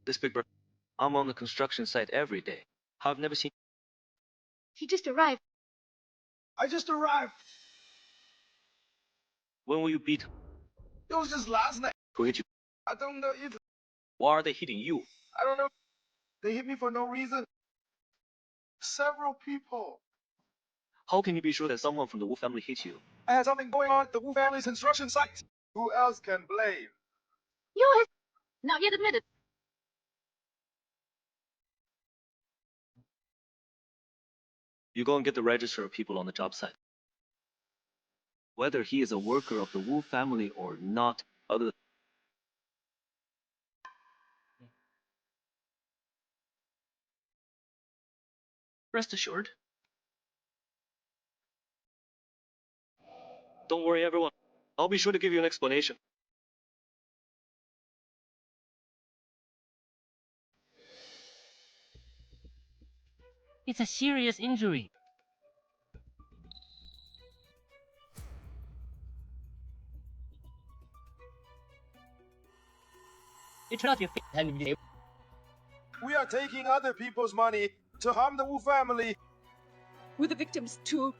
This big brother. I'm on the construction site every day. I've never seen. He just arrived. I just arrived. When will you beat? It was just last night. Who hit you? I don't know either. Why are they hitting you? I don't know. They hit me for no reason. Several people. How can you be sure that someone from the Wu family hit you? I had something going on at the Wu family's construction site. Who else can blame? You're not yet admitted. You go and get the register of people on the job site. Whether he is a worker of the Wu family or not, other. Rest assured. Don't worry, everyone. I'll be sure to give you an explanation. It's a serious injury. It turned out to be a We are taking other people's money to harm the Wu family. We're the victims too.